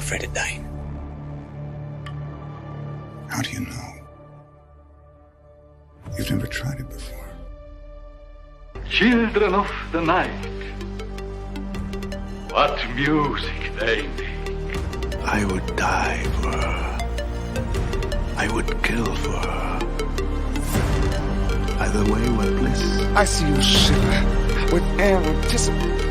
afraid of dying. How do you know? You've never tried it before. Children of the night, what music they make. I would die for her. I would kill for her. Either way were bliss. I see you shiver with anticipation.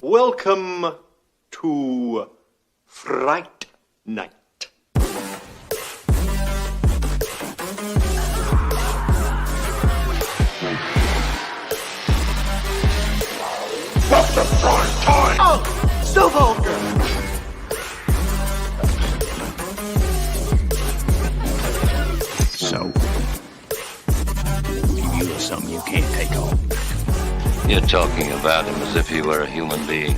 Welcome to Fright Night. What's the prime time? Oh, so vulgar! So, you know something you can't take home. You're talking about him as if he were a human being.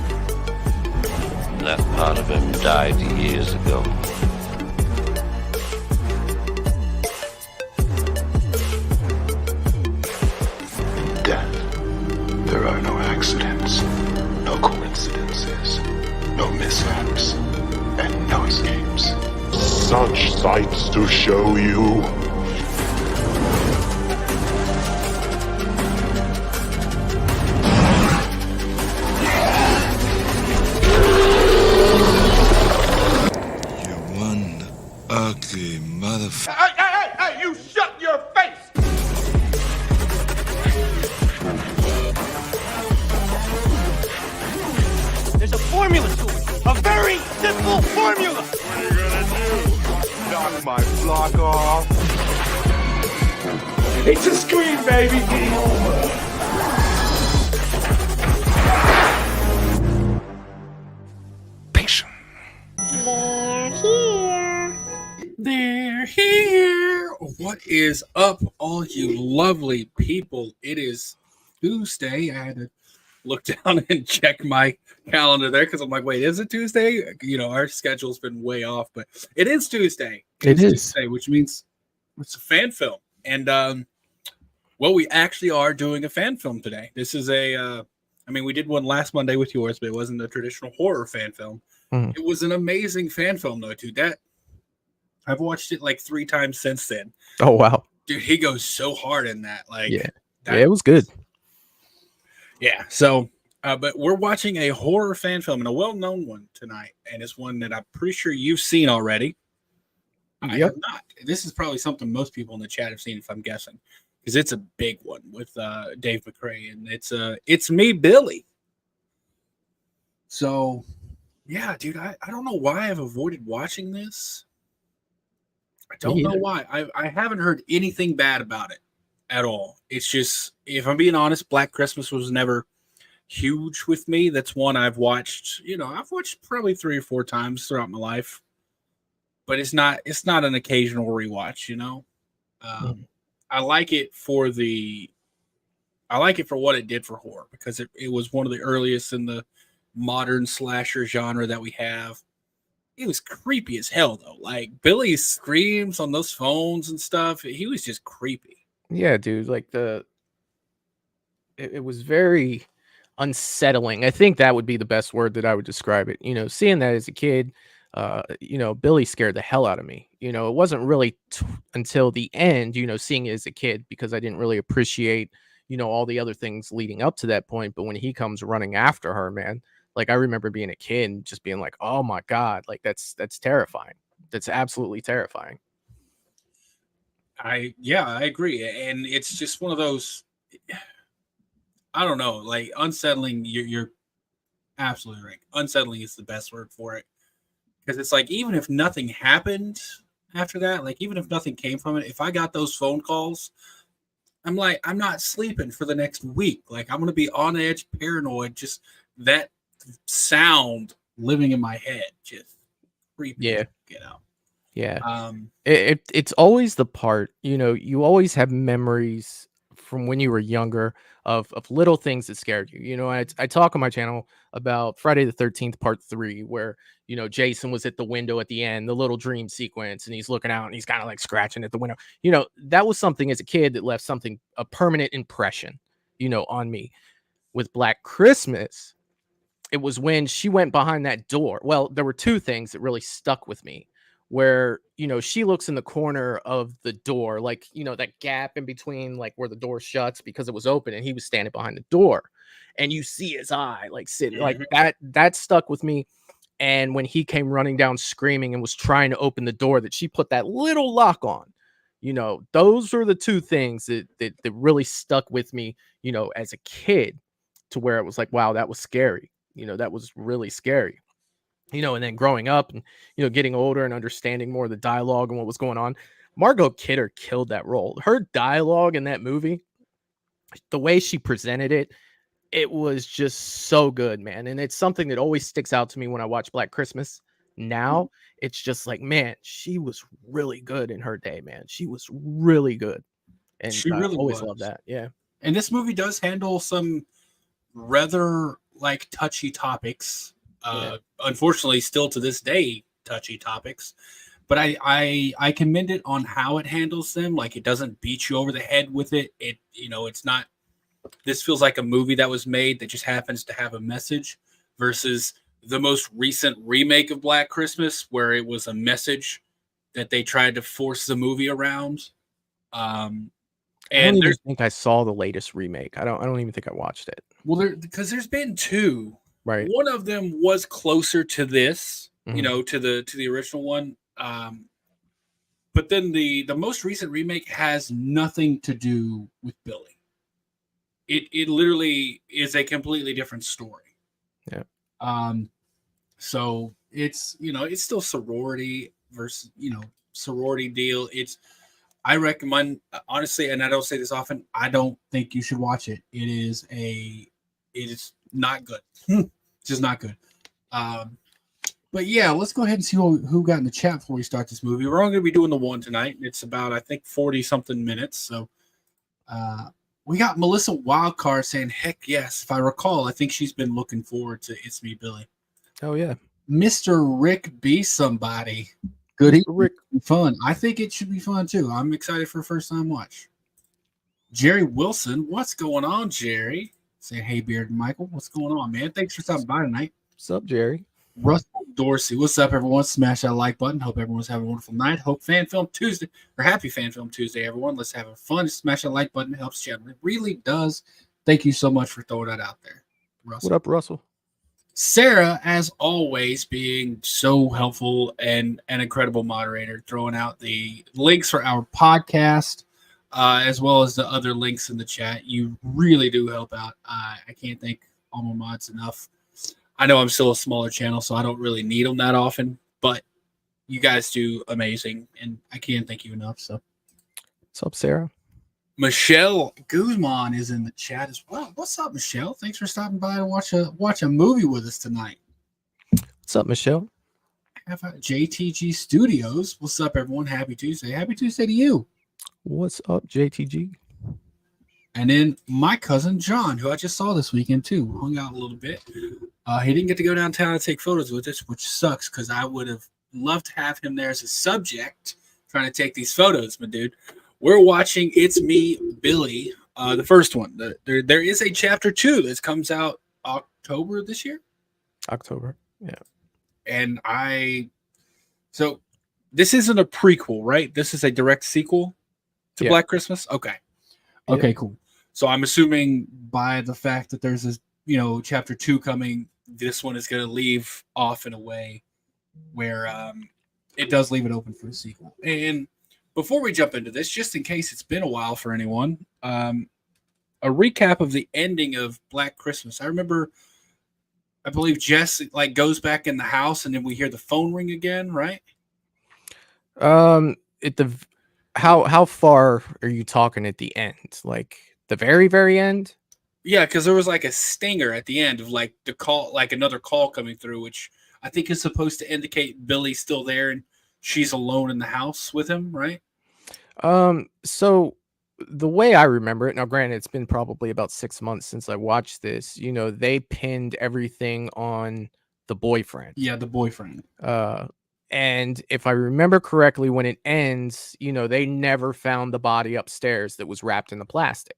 That part of him died years ago. In death, there are no accidents, no coincidences, no mishaps, and no escapes. Such sights to show you. Ugly motherfucker. Hey, you shut your face! There's a formula to it. A very simple formula. What are you gonna do? Knock my block off? It's a scream, baby! Game over. They're here. What is up, all you lovely people? It is Tuesday. I had to look down and check my calendar there because I'm like, wait, is it Tuesday? You know, our schedule's been way off, but it is Tuesday. It is Tuesday, which means it's a fan film. And well, we actually are doing a fan film today. This is we did one last Monday with yours, but it wasn't a traditional horror fan film. It was an amazing fan film, though, dude. I've watched it like 3 times since then. Oh, wow. Dude, he goes so hard in that. Like, yeah, it was good. Yeah. So, but we're watching a horror fan film and a well-known one tonight. And it's one that I'm pretty sure you've seen already. I have not. This is probably something most people in the chat have seen, if I'm guessing, because it's a big one with Dave McRae. And it's Me, Billy. So, yeah, dude, I don't know why I've avoided watching this. I don't know why. I haven't heard anything bad about it at all. It's just, if I'm being honest, Black Christmas was never huge with me. That's one I've watched, I've watched probably 3 or 4 times throughout my life. But it's not an occasional rewatch, I like it for what it did for horror, because it was one of the earliest in the modern slasher genre that we have. It was creepy as hell, though. Like, Billy's screams on those phones and stuff, he was just creepy. Yeah, dude. Like, it was very unsettling. I think that would be the best word that I would describe it. Seeing that as a kid, Billy scared the hell out of me. It wasn't really until the end, seeing it as a kid, because I didn't really appreciate, all the other things leading up to that point. But when he comes running after her, man, like, I remember being a kid and just being like, oh my God, like that's terrifying. That's absolutely terrifying. I agree. And it's just one of those, I don't know, like, unsettling. You're absolutely right. Unsettling is the best word for it. Because it's like, even if nothing happened after that, like, even if nothing came from it, if I got those phone calls, I'm like, I'm not sleeping for the next week. Like, I'm going to be on edge, paranoid, just that sound living in my head, just creepy. Yeah. It's always the part, you always have memories from when you were younger of little things that scared you. You know, I talk on my channel about Friday the 13th part 3, where, you know, Jason was at the window at the end, the little dream sequence, and he's looking out and he's kind of like scratching at the window. You know, that was something as a kid that left something, a permanent impression, you know, on me. With Black Christmas, it was when she went behind that door. Well, there were two things that really stuck with me, where, you know, she looks in the corner of the door, like, you know, that gap in between, like where the door shuts because it was open and he was standing behind the door, and you see his eye like sitting like that stuck with me. And when he came running down screaming and was trying to open the door, that she put that little lock on, you know, those were the two things that really stuck with me, you know, as a kid, to where it was like, wow, that was scary. You know, that was really scary. You know, and then growing up and, you know, getting older and understanding more of the dialogue and what was going on, Margot Kidder killed that role. Her dialogue in that movie, the way she presented it, it was just so good, man. And it's something that always sticks out to me when I watch Black Christmas. Now, it's just like, man, she was really good in her day, man. She was really good. And She I really always was. love that. Yeah. And this movie does handle some rather like touchy topics. Unfortunately, still to this day, touchy topics. But I commend it on how it handles them. Like, it doesn't beat you over the head with it. It, you know, it's not. This feels like a movie that was made that just happens to have a message, versus the most recent remake of Black Christmas, where it was a message that they tried to force the movie around. I And don't even there's think I saw the latest remake. I don't even think I watched it. because there's been two. Right. One of them was closer to this, you Mhm. know, to the original one. But then the most recent remake has nothing to do with Billy. It literally is a completely different story. Yeah. So it's, you know, it's still sorority versus, you know, sorority deal. I recommend, honestly, and I don't say this often, I don't think you should watch it. It is not good. It's just not good. But yeah, let's go ahead and see who got in the chat before we start this movie. We're only going to be doing the one tonight. It's about, I think, 40 something minutes. So we got Melissa Wildcard saying, heck yes. If I recall, I think she's been looking forward to It's Me, Billy. Oh, yeah. Mr. Rick Be Somebody. Good evening. Rick. Fun. I think it should be fun too. I'm excited for a first time watch. Jerry Wilson, what's going on, Jerry? Say hey, Beard and Michael. What's going on, man? Thanks for stopping by tonight. What's up, Jerry? Russell Dorsey, what's up, everyone? Smash that like button. Hope everyone's having a wonderful night. Hope Fan Film Tuesday, or happy Fan Film Tuesday, everyone. Let's have a fun. Smash that like button. It helps channel. It really does. Thank you so much for throwing that out there, Russell. What up, Russell? Sarah, as always, being so helpful and an incredible moderator, throwing out the links for our podcast, as well as the other links in the chat. You really do help out. I can't thank all my mods enough. I know I'm still a smaller channel, so I don't really need them that often, but you guys do amazing, and I can't thank you enough. So, What's up, Sarah? Michelle Guzman is in the chat as well. What's up, Michelle? Thanks for stopping by to watch a movie with us tonight. What's up, Michelle? Have a JTG Studios. What's up, everyone? Happy Tuesday. Happy Tuesday to you. What's up, JTG? And then my cousin John, who I just saw this weekend too, hung out a little bit. He didn't get to go downtown and take photos with us, which sucks because I would have loved to have him there as a subject trying to take these photos, my dude. We're watching It's Me, Billy, the first one. There is a chapter 2 that comes out October this year. October, yeah. And so this isn't a prequel, right? This is a direct sequel to Black Christmas? Okay. Okay, Yeah. cool. So I'm assuming by the fact that there's this, you know, chapter 2 coming, this one is going to leave off in a way where it does leave it open for a sequel. And before we jump into this, just in case it's been a while for anyone, a recap of the ending of Black Christmas. I remember, I believe Jess like goes back in the house and then we hear the phone ring again, right? At the how far are you talking at the end? Like the very, very end? Yeah, because there was like a stinger at the end of like the call, like another call coming through, which I think is supposed to indicate Billy's still there and she's alone in the house with him, right? So the way I remember it, now granted, it's been probably about 6 months since I watched this, they pinned everything on the boyfriend. Yeah, the boyfriend. And if I remember correctly, when it ends, they never found the body upstairs that was wrapped in the plastic.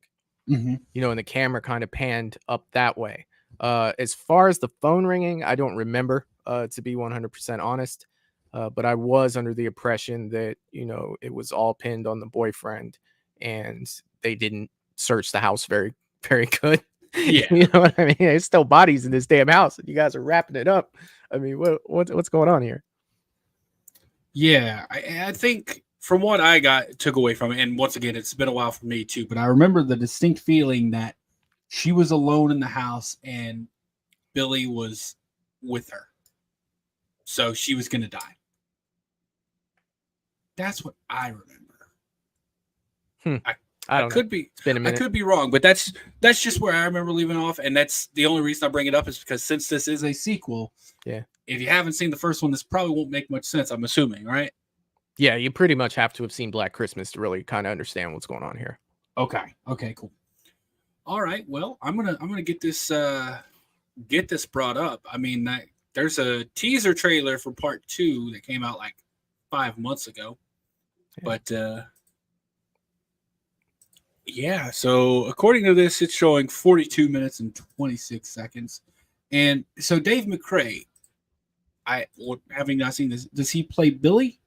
Mm-hmm. And the camera kind of panned up that way. As far as the phone ringing, I don't remember, to be 100% honest. But I was under the impression that, it was all pinned on the boyfriend and they didn't search the house very, very good. Yeah. You know what I mean? There's still bodies in this damn house and you guys are wrapping it up. I mean, what's going on here? Yeah, I think from what I took away from it, and once again, it's been a while for me too, but I remember the distinct feeling that she was alone in the house and Billy was with her. So she was going to die. That's what I remember. I don't know. Could be. It's been a minute. I could be wrong, but that's just where I remember leaving off, and that's the only reason I bring it up is because since this is a sequel, yeah. If you haven't seen the first one, this probably won't make much sense. I'm assuming, right? Yeah, you pretty much have to have seen Black Christmas to really kind of understand what's going on here. Okay, cool. All right, well, I'm gonna get this brought up. I mean, there's a teaser trailer for part 2 that came out like 5 months ago, but yeah. So according to this, it's showing 42 minutes and 26 seconds, and so Dave McRae, having not seen this, does he play Billy?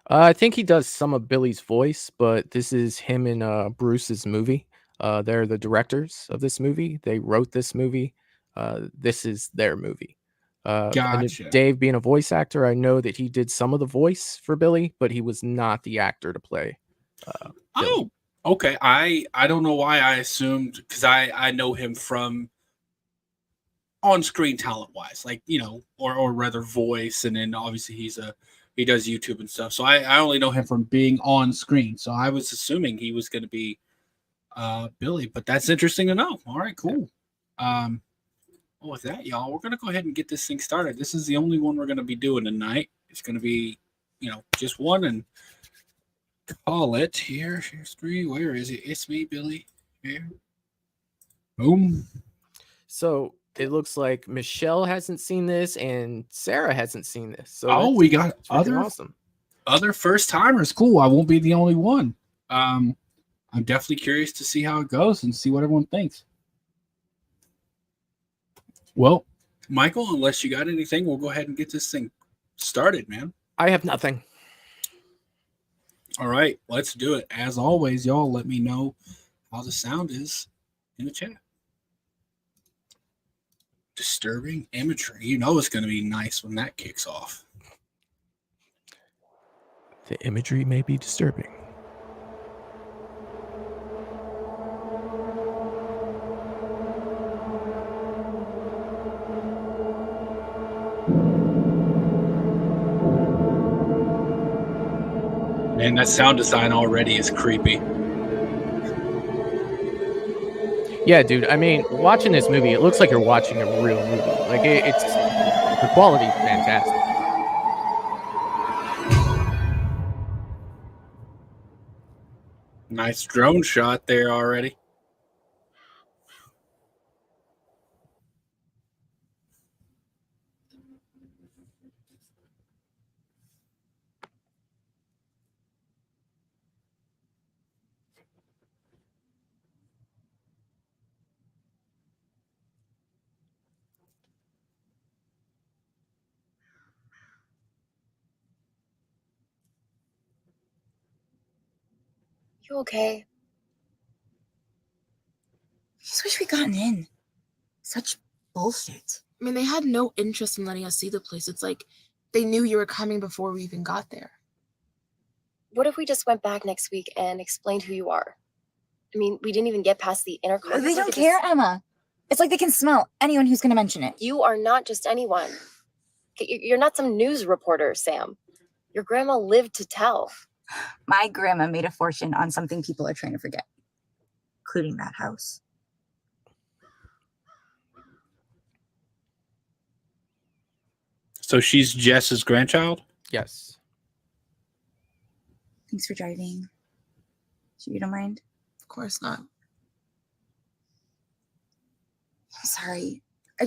I think he does some of Billy's voice, but this is him and Bruce's movie. They're the directors of this movie. They wrote this movie. This is their movie. Gotcha. Dave being a voice actor, I know that he did some of the voice for Billy, but he was not the actor to play. Oh, okay. I don't know why I assumed, because I know him from on-screen talent-wise, like, or rather voice, and then obviously he does YouTube and stuff. So I only know him from being on screen. So I was assuming he was going to be Billy, but that's interesting to know. All right, cool. Well, with that, y'all, we're going to go ahead and get this thing started. This is the only one we're going to be doing tonight. It's going to be, just one, and call it here. Here's 3. Where is it? It's me, Billy. Here. Boom. So it looks like Michelle hasn't seen this and Sarah hasn't seen this. So we got other first timers. Cool. I won't be the only one. I'm definitely curious to see how it goes and see what everyone thinks. Well, Michael, unless you got anything, we'll go ahead and get this thing started, man. I have nothing. All right, let's do it. As always, y'all, let me know how the sound is in the chat. Disturbing imagery. It's going to be nice when that kicks off. The imagery may be disturbing. Man, that sound design already is creepy. Yeah, dude. I mean, watching this movie, it looks like you're watching a real movie. Like it's the quality is fantastic. Nice drone shot there already. You okay? I just wish we'd gotten in. Such bullshit. I mean, they had no interest in letting us see the place. It's like they knew you were coming before we even got there. What if we just went back next week and explained who you are? I mean, we didn't even get past the intercom. They don't care, Emma. It's like they can smell anyone who's going to mention it. You are not just anyone. You're not some news reporter, Sam. Your grandma lived to tell. My grandma made a fortune on something people are trying to forget, including that house. So she's Jess's grandchild? Yes. Thanks for driving. So you don't mind? Of course not. I'm sorry. I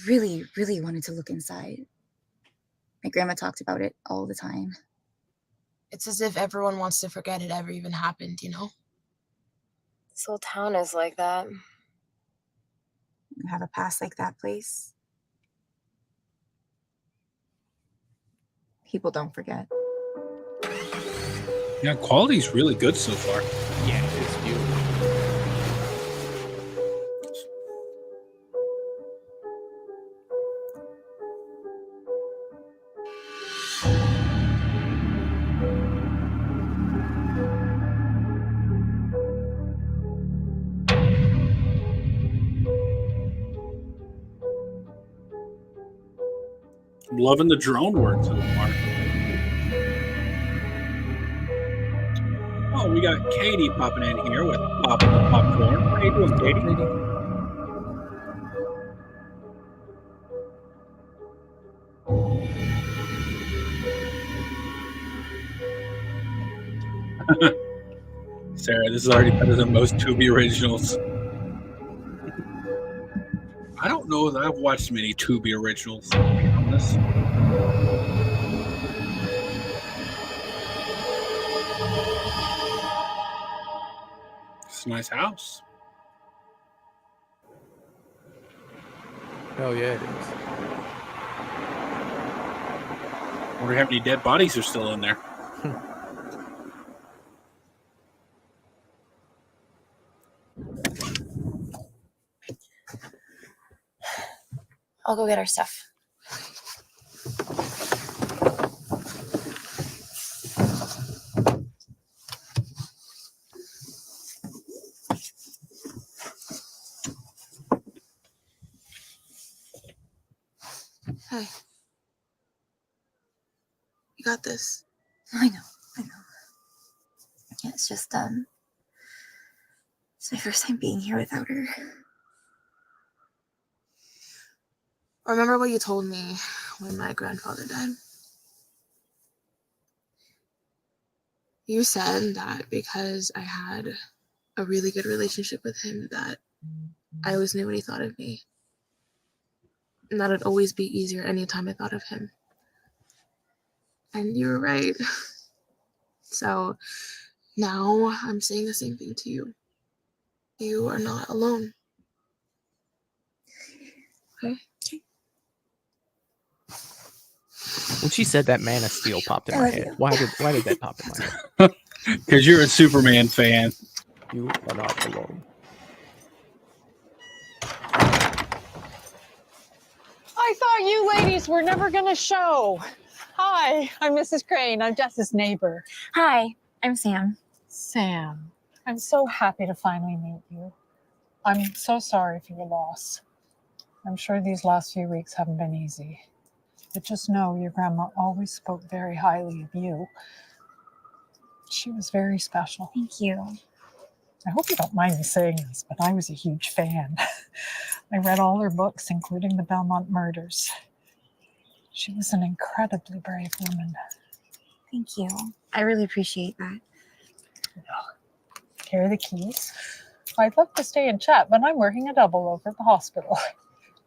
really, really wanted to look inside. My grandma talked about it all the time. It's as if everyone wants to forget it ever even happened, you know? This whole town is like that. You have a past like that place. People don't forget. Yeah, quality's really good so far. Yeah, it's beautiful. I'm loving the drone work so far. Oh, we got Katie popping in here with popping the popcorn. How you doing, Katie? Sarah, this is already better than most Tubi originals. I don't know that I've watched many Tubi originals, to be honest. It's a nice house. Oh yeah, it is. Wonder how many dead bodies are still in there. I'll go get our stuff. Hey. You got this. I know. Yeah, it's just it's my first time being here without her. Remember what you told me when my grandfather died? You said that because I had a really good relationship with him that I always knew what he thought of me. And that it'd always be easier anytime I thought of him. And you were right. So now I'm saying the same thing to you. You are not alone. Okay? When she said that, Man of Steel popped in my head. Why did that pop in my head? Because you're a Superman fan. You are not alone. I thought you ladies were never going to show. Hi, I'm Mrs. Crane. I'm Jess's neighbor. Hi, I'm Sam. Sam, I'm so happy to finally meet you. I'm so sorry for your loss. I'm sure these last few weeks haven't been easy. But just know your grandma always spoke very highly of you. She was very special. Thank you. I hope you don't mind me saying this, but I was a huge fan. I read all her books, including the Belmont murders. She was an incredibly brave woman. Thank you. I really appreciate that. Here are the keys. I'd love to stay and chat, but I'm working a double over at the hospital.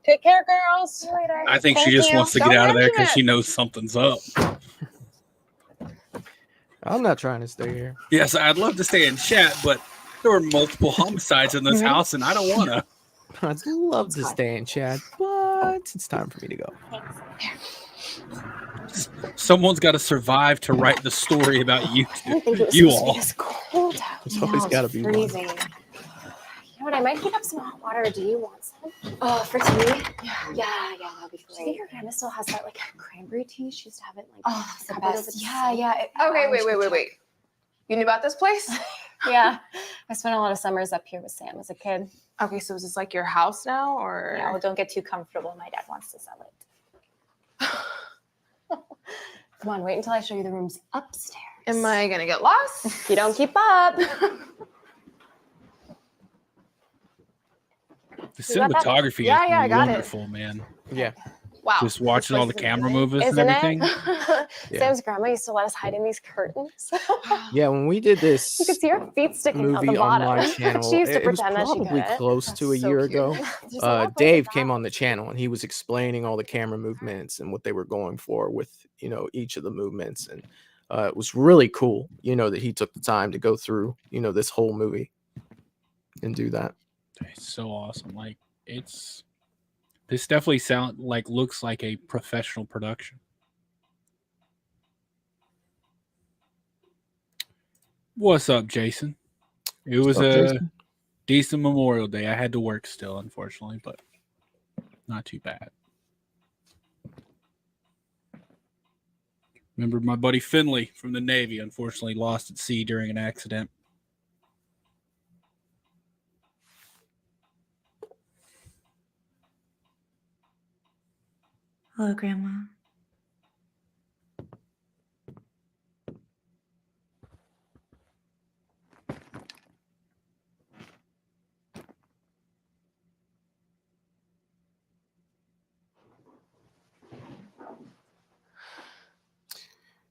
Take care, girls. Later. I think she just wants to get out of there because she knows something's up. I'm not trying to stay here. Yes, I'd love to stay and chat, but there were multiple homicides in this house, and I don't want to. I'd love to stay and chat, but it's time for me to go. Someone's got to survive to write the story about you. It You was all. It's cold out. There's always got to be one. freezing. You know what? I might heat up some hot water. Do you want some? Oh, for tea? Yeah, that'd be great. Do you think your grandma still has that like cranberry tea? She used to have it like the covered over best. the Yeah. sink. Okay, wait. You knew about this place? Yeah, I spent a lot of summers up here with Sam as a kid. Okay, so is this like your house now, or? Yeah, well, don't get too comfortable. My dad wants to sell it. Come on, wait until I show you the rooms upstairs. Am I gonna get lost? If you don't keep up. The cinematography I is got it. wonderful, man. Yeah. Wow. Just watching all the camera movements and Isn't everything. it? Yeah. Sam's grandma used to let us hide in these curtains. Yeah, when we did this You could see her feet sticking out the movie on bottom. my channel, She used to it was pretend that she probably couldn't. close to a That's so year cute. ago. There's a lot of places Dave that came on the channel and he was explaining all the camera movements and what they were going for with, each of the movements. And it was really cool, that he took the time to go through, this whole movie and do that. It's so awesome. Like this definitely looks like a professional production. What's up, Jason? It was a decent Memorial Day. I had to work still, unfortunately, but not too bad. Remember my buddy Finley from the Navy, unfortunately lost at sea during an accident. Hello, Grandma.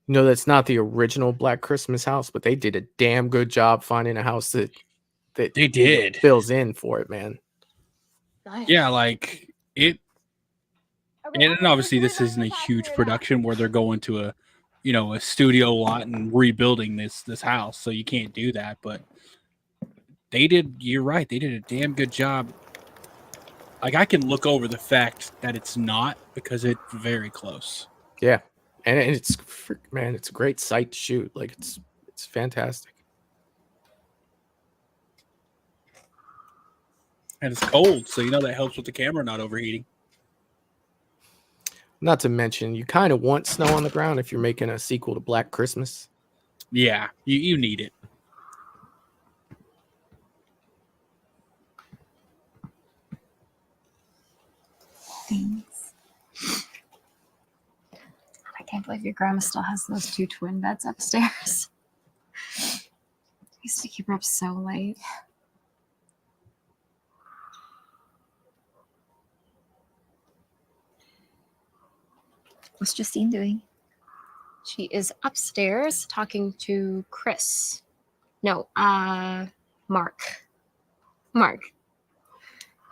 That's not the original Black Christmas house, but they did a damn good job finding a house that They did. fills in for it, man. Yeah, like it. And obviously, this isn't a huge production where they're going to a studio lot and rebuilding this house, so you can't do that. But they did. You're right. They did a damn good job. Like I can look over the fact that it's not because it's very close. Yeah, and it's a great sight to shoot. Like it's fantastic. And it's cold, so that helps with the camera not overheating. Not to mention, you kind of want snow on the ground if you're making a sequel to Black Christmas. Yeah, you need it. Thanks. I can't believe your grandma still has those 2 twin beds upstairs. I used to keep her up so late. What's Justine doing? She is upstairs talking to Chris. No, Mark. Mark.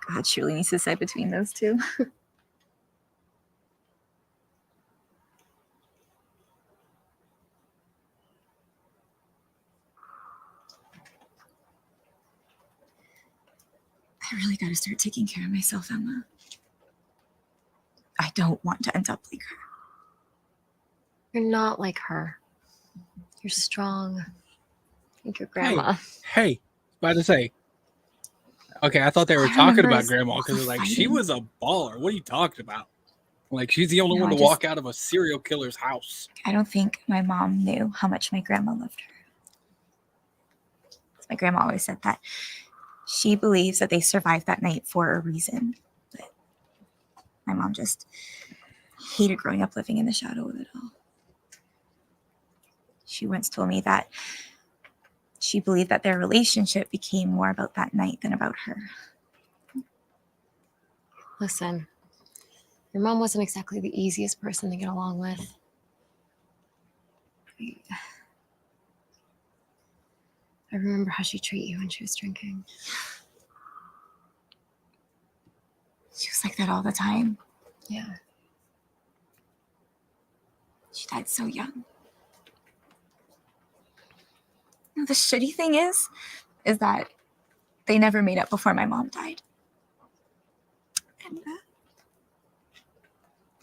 God, surely needs to decide between those two. I really gotta start taking care of myself, Emma. I don't want to end up like her. You're not like her. You're strong. Like your grandma. Hey, about to say. Okay, I thought they were talking about grandma because like she was a baller. What are you talking about? Like she's the only one to walk out of a serial killer's house. I don't think my mom knew how much my grandma loved her. My grandma always said that she believes that they survived that night for a reason. But my mom just hated growing up living in the shadow of it all. She once told me that she believed that their relationship became more about that night than about her. Listen, your mom wasn't exactly the easiest person to get along with. I remember how she treated you when she was drinking. She was like that all the time. Yeah. She died so young. The shitty thing is that they never made up before my mom died. And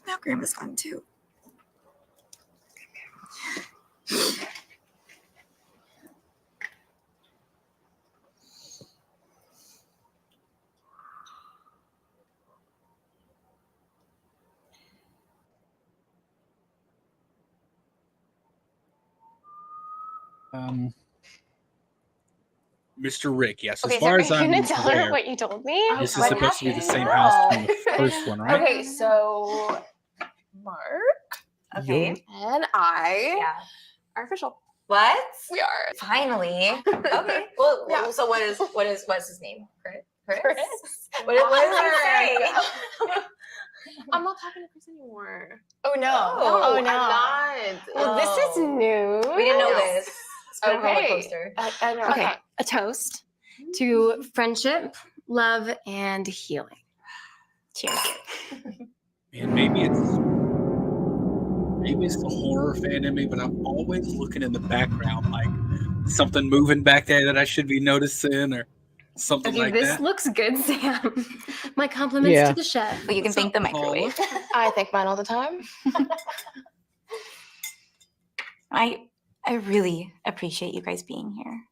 now Grandma's gone too. Mr. Rick, yes. Okay, As far as are you I'm gonna tell her aware, what you told me? this is What supposed to be the happened? same house from the first one, right? Okay, so Mark, Okay. and I are official. What? We are. Finally. Okay. Well, Yeah. so what's his name? Chris? Chris. What is he saying? I'm not talking to Chris anymore. Oh no! Oh, no! I'm not. Well, this is new. We didn't know this. It's been a roller Okay. coaster. I know. Okay, a toast to friendship, love, and healing. Cheers. And maybe it's the horror fan in me, but I'm always looking in the background like something moving back there that I should be noticing or something Okay, like this that. looks good, Sam. My compliments Yeah. to the chef. But you can thank the microwave. I think mine all the time. I really appreciate you guys being here.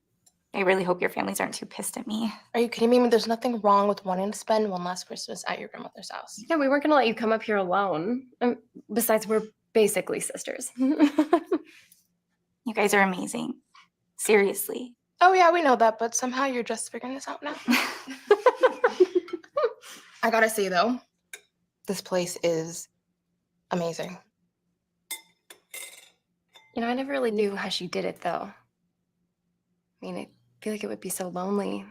I really hope your families aren't too pissed at me. Are you kidding me? There's nothing wrong with wanting to spend one last Christmas at your grandmother's house. Yeah, we weren't gonna let you come up here alone. Besides, we're basically sisters. You guys are amazing. Seriously. Oh yeah, we know that, but somehow you're just figuring this out now. I gotta say though, this place is amazing. You know, I never really knew how she did it, though. I mean, I feel like it would be so lonely.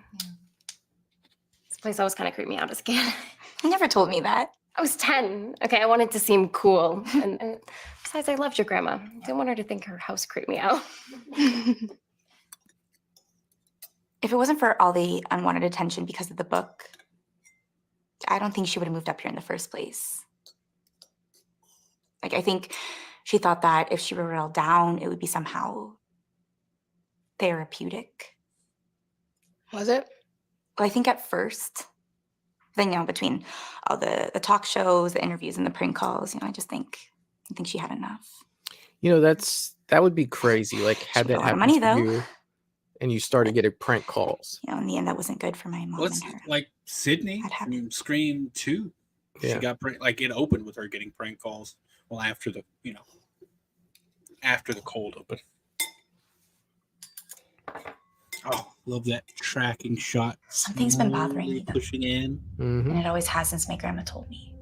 This place always kind of creeped me out as a kid. You never told me that. I was 10. Okay, I wanted to seem cool. And besides, I loved your grandma. I didn't want her to think her house creeped me out. If it wasn't for all the unwanted attention because of the book, I don't think she would have moved up here in the first place. Like, I think she thought that if she were real down, it would be somehow therapeutic. Was it? Well, I think at first. Then, between all the talk shows, the interviews, and the prank calls, I think she had enough. That would be crazy. Like, had that happen money, to though. you, and you started getting prank calls. In the end, that wasn't good for my mom Well, it's and her. like Sydney from Scream 2. Yeah. She got it opened with her getting prank calls. Well, after the cold open. Oh, love that tracking shot. Something's been bothering slowly me, though. pushing in. And it always has since my grandma told me.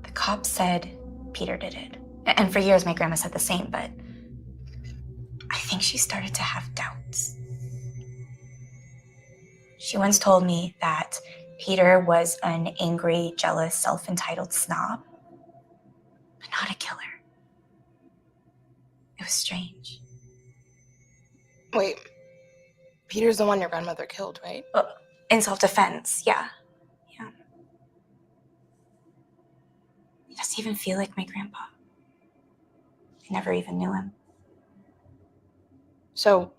The cop said Peter did it. And for years, my grandma said the same, but I think she started to have doubts. She once told me that Peter was an angry, jealous, self-entitled snob, but not a killer. It was strange. Wait, Peter's the one your grandmother killed, right? In self-defense, yeah. He doesn't even feel like my grandpa. I never even knew him. So,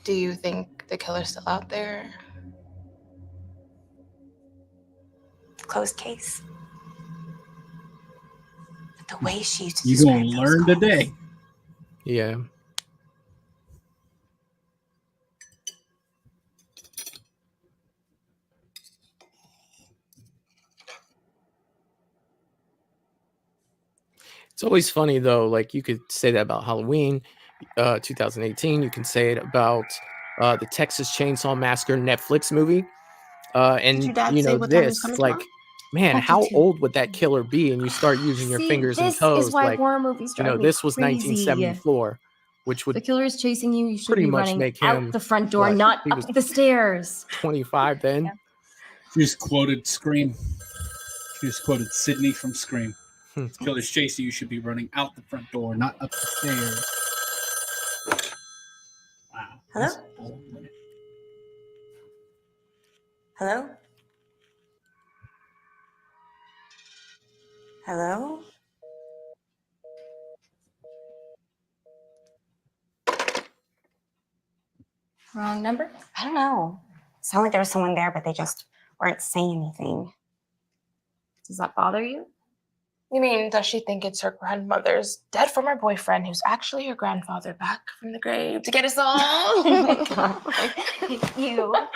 do you think the killer's still out there? Closed case. But the way she used to You're describe going to those learn calls, today. Yeah. It's always funny though. Like, you could say that about Halloween, 2018. You can say it about the Texas Chainsaw Massacre Netflix movie. And your dad say what time he's this, coming like, tomorrow? man, how 22. old would that killer be? And you start using your fingers and this toes. is why Like, horror movies drive me this was crazy. 1974, which would The killer is chasing you. You should pretty be much running make him, out the front door, what, not he up was the stairs. 25 then. She just quoted Scream. She just quoted Sydney from Scream. Killer's chasing you should be running out the front door, not up the stairs. Wow. Hello? That's bold. Hello? Hello? Wrong number? I don't know. It sounded like there was someone there, but they just weren't saying anything. Does that bother you? You mean, does she think it's her grandmother's dead former boyfriend who's actually her grandfather back from the grave to get us all? Oh my God. You love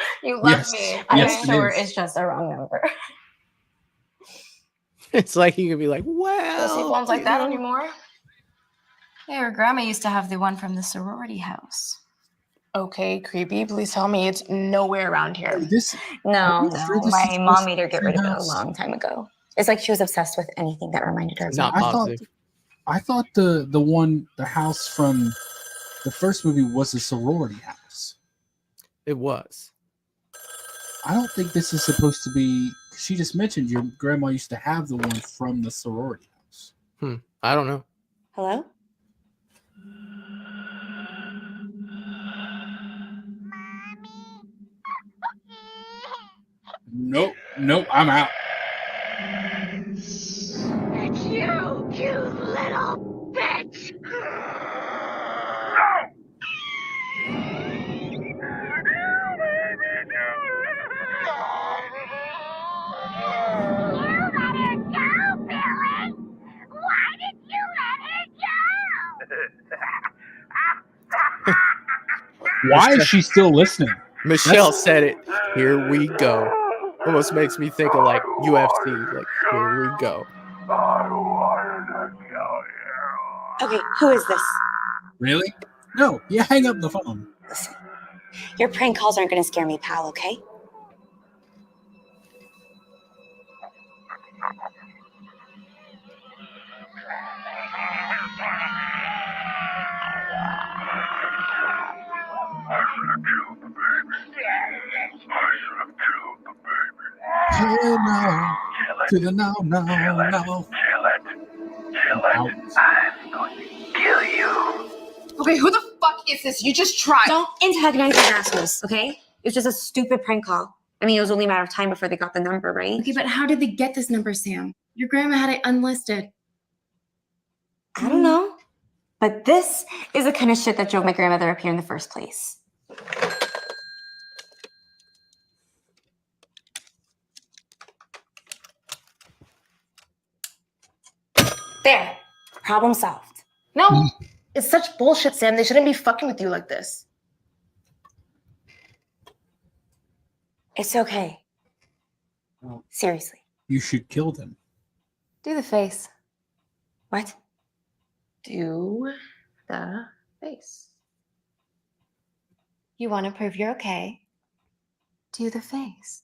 Yes. me. Yes, I'm it sure is. it's just a wrong number. It's like you could be like, Does he well, phones like that you know. anymore? Yeah, her grandma used to have the one from the sorority house. Okay, creepy. Please tell me it's nowhere around here. No, sure this my is mom supposed made her to get be rid of it a house? long time ago. It's like she was obsessed with anything that reminded her of Not me. positive. I thought the house from the first movie was a sorority house. It was. I don't think this is supposed to be She just mentioned your grandma used to have the one from the sorority house. I don't know. Hello? Nope, I'm out. It's you, you little bitch! Why is she still listening? Michelle said it. Here we go. Almost makes me think of like UFC. Like, here we go. Okay, who is this? Really? No, yeah, hang up the phone. Listen, your prank calls aren't going to scare me, pal, okay? Hey, no. To the no. Kill it. I'm going to kill you. Okay, who the fuck is this? You just tried. Don't antagonize these assholes, okay? It was just a stupid prank call. I mean, it was only a matter of time before they got the number, right? Okay, but how did they get this number, Sam? Your grandma had it unlisted. I don't know. But this is the kind of shit that drove my grandmother up here in the first place. There. Problem solved. No, it's such bullshit, Sam. They shouldn't be fucking with you like this. It's okay. Seriously. You should kill them. Do the face. What? Do the face. You want to prove you're okay? Do the face.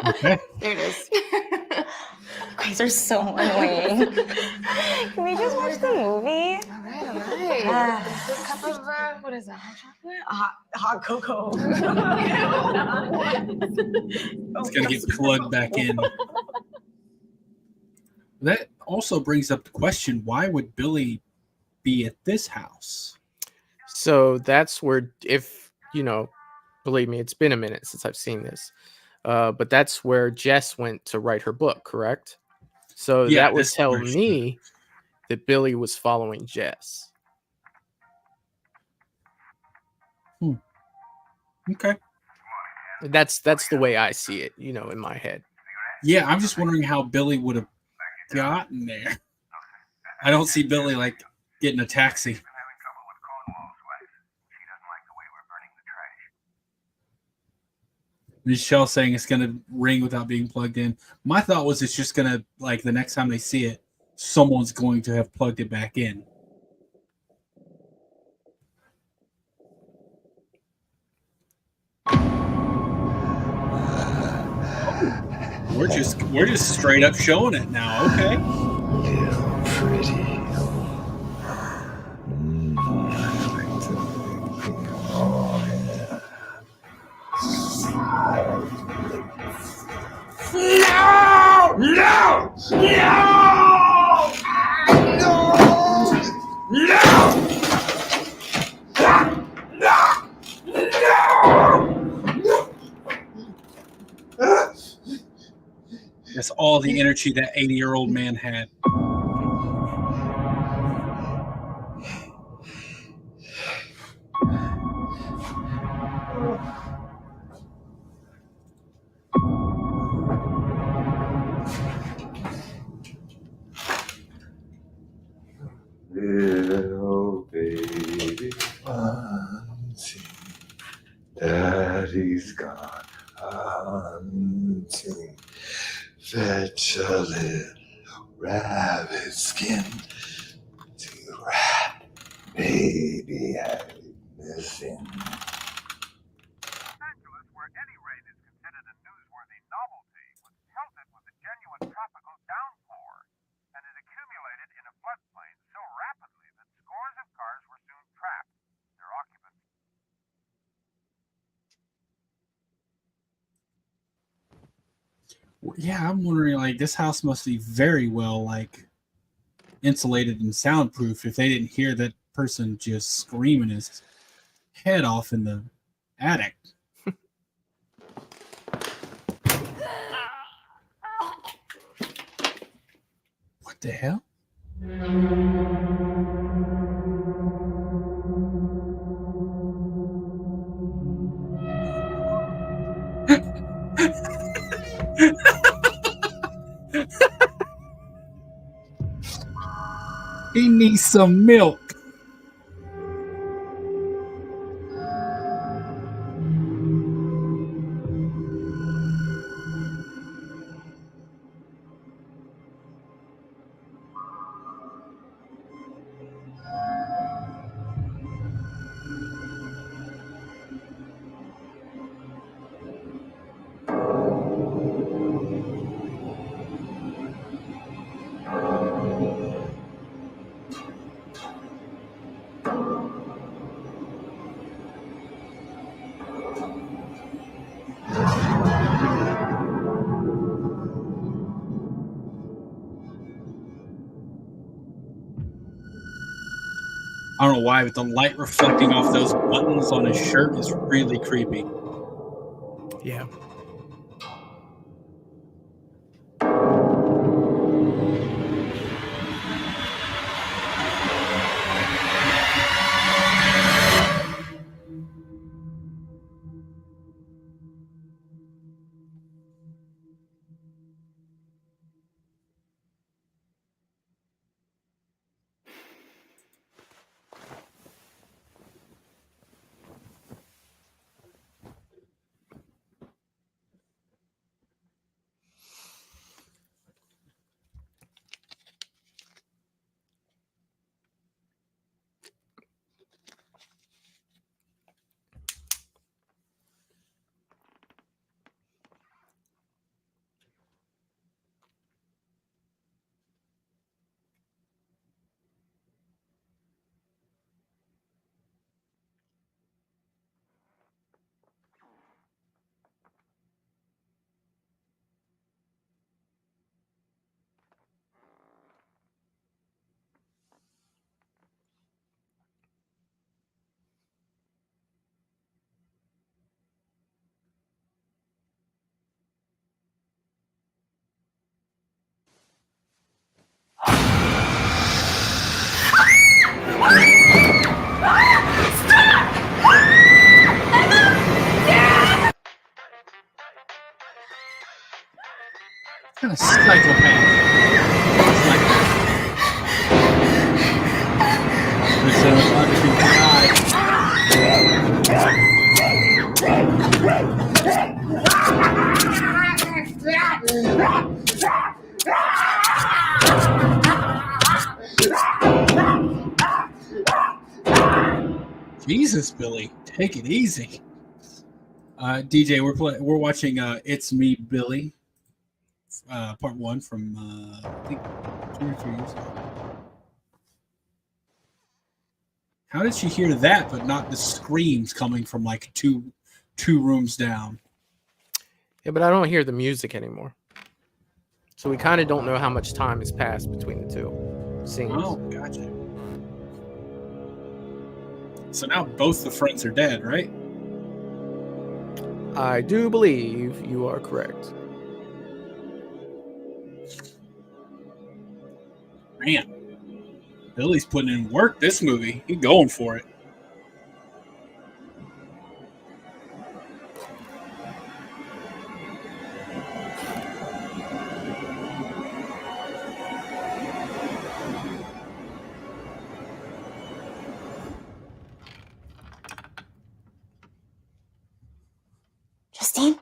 Okay. There it is. You guys are so annoying. Can we just watch the movie? All right. This cup of, what is that, hot chocolate? Hot cocoa. It's going to get plugged back in. That also brings up the question, why would Billy be at this house? So that's where, if, you know, believe me, it's been a minute since I've seen this. But that's where Jess went to write her book, correct? So Yeah, that would that's tell where she- me that Billy was following Jess. Okay. That's the way I see it, you know, in my head. Yeah, I'm just wondering how Billy would have gotten there. I don't see Billy, like, getting a taxi. Michelle saying it's going to ring without being plugged in. My thought was it's just going to, like, the next time they see it, someone's going to have plugged it back in. We're just straight up showing it now. Okay. Little pretty. No! No! No! No! That's all the energy that 80-year-old man had. Little baby, hunting. Daddy's gone hunting. Fetch a little rabbit skin to wrap baby missing. Where any rain is considered a newsworthy novelty, was pelted with a genuine tropical downpour, and it accumulated in Yeah, I'm wondering, like, this house must be very well, like, insulated and soundproof if they didn't hear that person just screaming his head off in the attic. What the hell? He needs some milk. I don't know why, but the light reflecting off those buttons on his shirt is really creepy. Yeah. What kind of psychopath? It's like the cinematography Jesus, Billy, take it easy. DJ, we're watching It's Me, Billy, part 1 from I think 2 or 3 years ago. How did she hear that, but not the screams coming from like two rooms down? Yeah, but I don't hear the music anymore. So we kind of don't know how much time has passed between the two scenes. Oh, gotcha. So now both the friends are dead, right? I do believe you are correct. Man, Billy's putting in work this movie. He's going for it. Justine?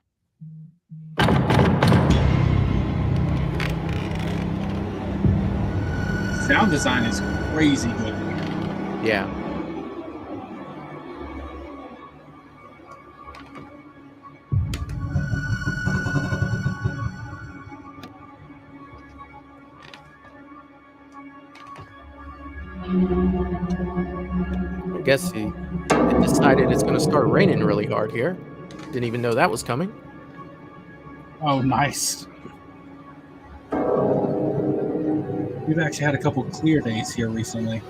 Sound design is crazy good. Yeah. I guess it decided it's going to start raining really hard here. Didn't even know that was coming. Oh, nice. We've actually had a couple clear days here recently.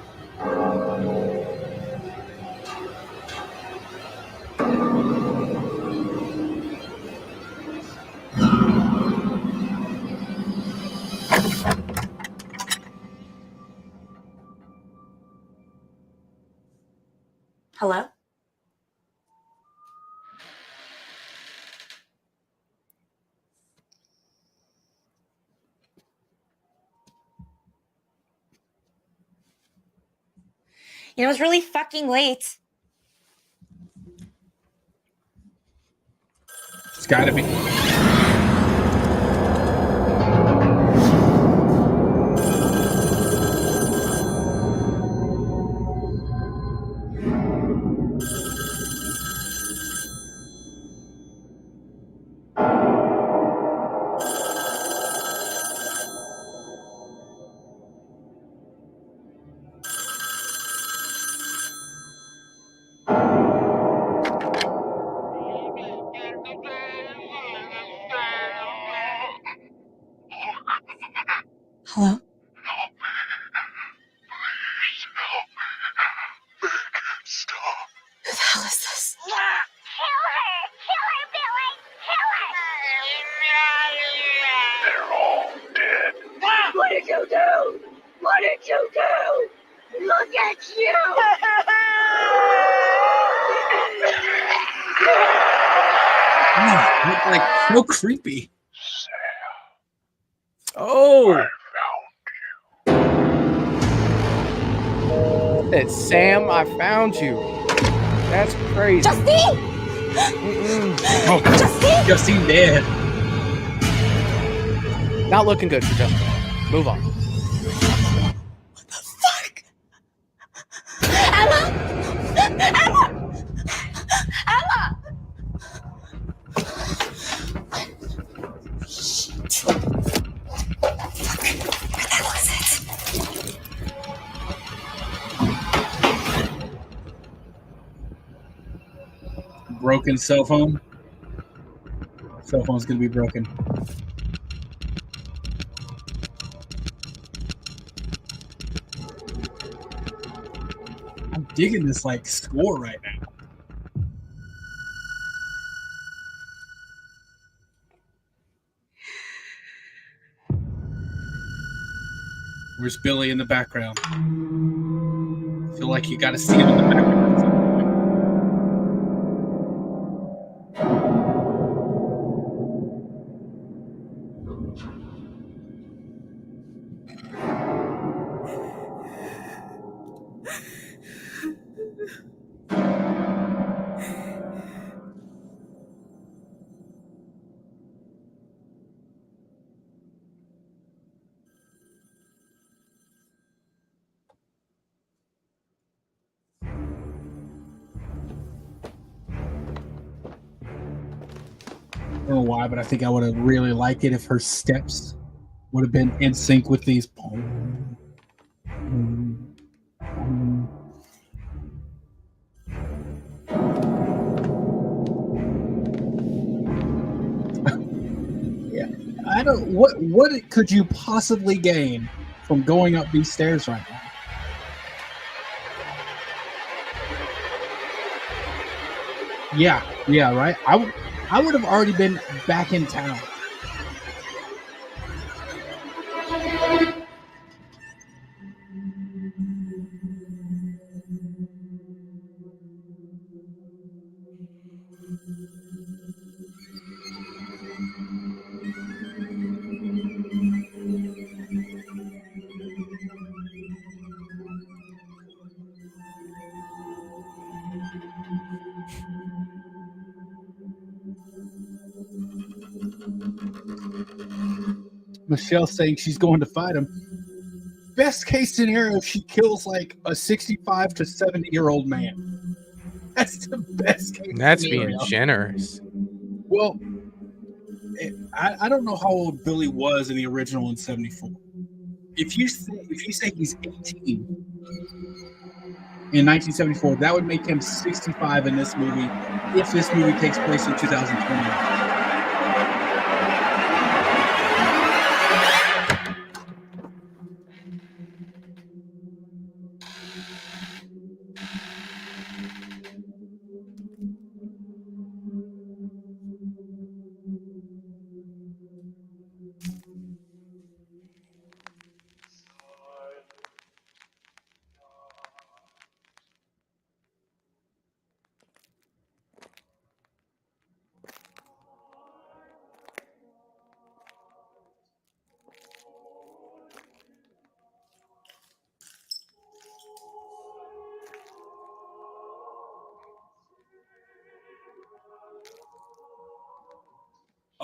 Hello? You know, it's really fucking late. It's gotta be. Hello? Who the hell is this? They're all dead. What did you do? What did you do? Look at you! Like so creepy. Oh, it's Sam. I found you. That's crazy. Justine! Oh, Justine dead. Not looking good for Justin. Move on. What the fuck? Emma! Emma! Emma! Shit. Fuck. Where the hell is it? Broken cell phone. Cell phone's gonna be broken. I'm digging this like score right now. Where's Billy in the background? I feel like you gotta see him in the background. I don't know why, but I think I would have really liked it if her steps would have been in sync with these. Yeah, I don't. What could you possibly gain from going up these stairs right now? Yeah, right. I would have already been back in town. Michelle saying she's going to fight him. Best case scenario, she kills like a 65 to 70-year-old man. That's the best case That's scenario. being generous. Well, I don't know how old Billy was in the original in 74. If you say he's 18 in 1974, that would make him 65 in this movie if this movie takes place in 2020.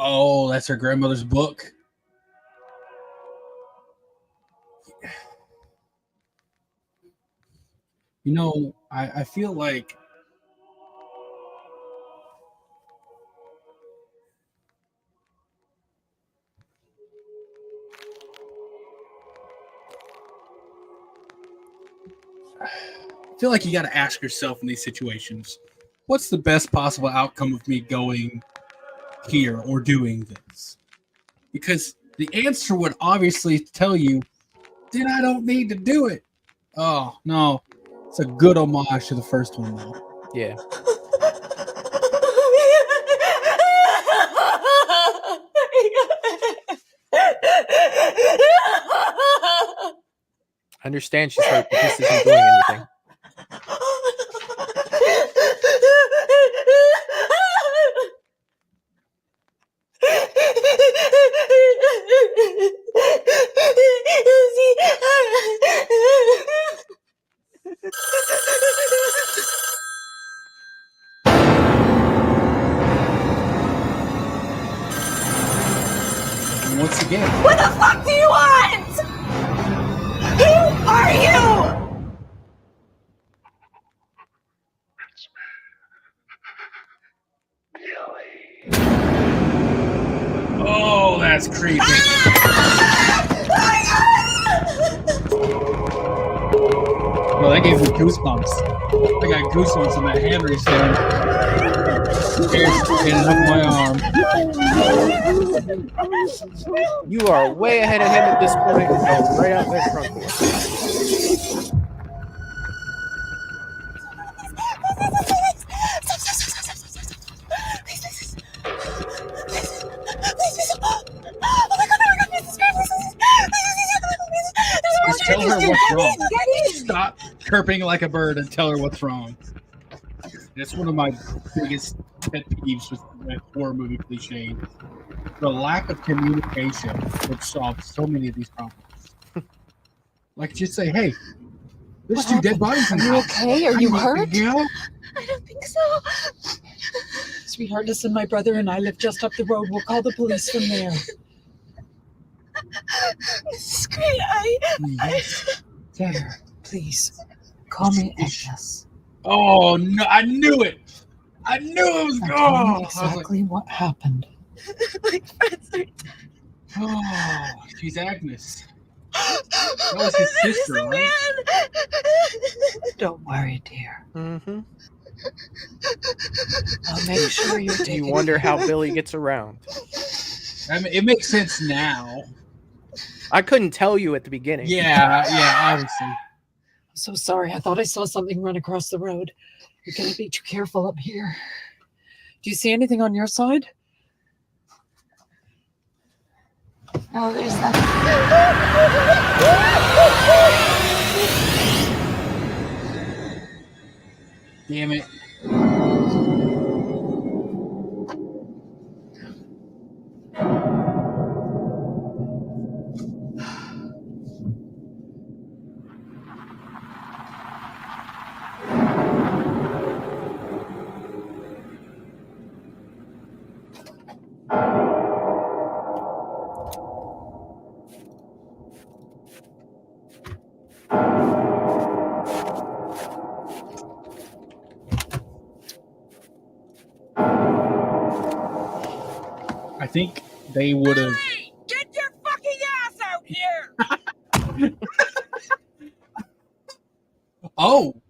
Oh, that's her grandmother's book. You know, I feel like you got to ask yourself in these situations, what's the best possible outcome of me going here or doing this? Because the answer would obviously tell you, then I don't need to do it. Oh, no. It's a good homage to the first one, though. Yeah. I understand she's hurt, but this isn't doing anything. And once again, What the fuck do you want? Who are you? oh, that's creepy. Well, that gave me goosebumps. I got goosebumps in that hand race there. Hair's standing up my arm. You are way ahead of him at this point. Go right out that front door. Just tell her what's wrong. Stop chirping like a bird and tell her what's wrong. That's one of my biggest pet peeves with horror movie cliches. The lack of communication would solve so many of these problems. Like, just say, hey, there's two dead bodies in the house. Okay? Are you hurt? I don't think so. Sweetheart, listen, my brother and I live just up the road. We'll call the police from there. Mrs. Gray, There, please. Call me Agnes. Oh, no, I knew it. I knew it was going. Exactly what happened. My friends are. Oh, she's Agnes. That was his sister, right? Don't worry, dear. Mm-hmm. I'll make sure you're taken. You wonder how Billy gets around. I mean, it makes sense now. I couldn't tell you at the beginning. Yeah, obviously. I'm so sorry. I thought I saw something run across the road. You gotta be too careful up here. Do you see anything on your side? No, there's nothing. Damn it. I think they would have. Hey, get your fucking ass out here! Oh,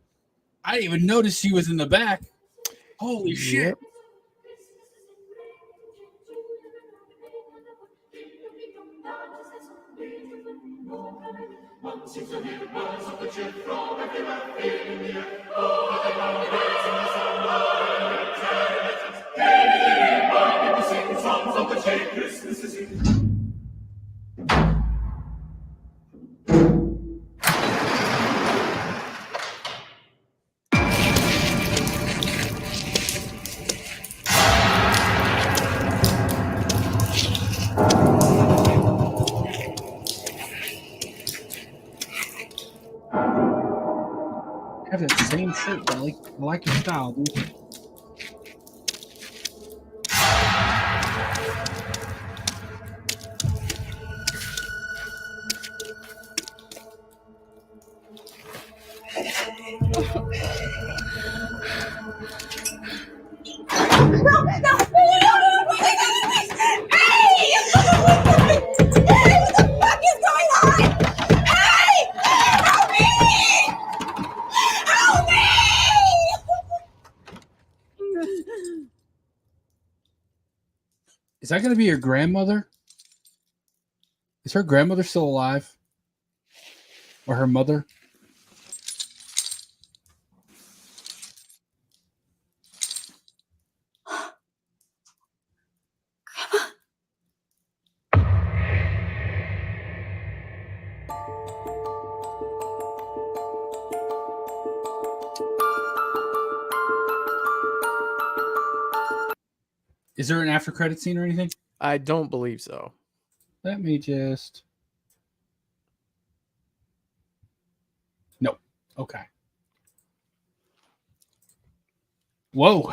I didn't even notice she was in the back. Holy shit. I have that same shirt, Belly. I like your style, dude. Is that going to be your grandmother? Is her grandmother still alive? Or her mother? Is there an after credit scene or anything? I don't believe so. Let me just. Nope. Okay. Whoa.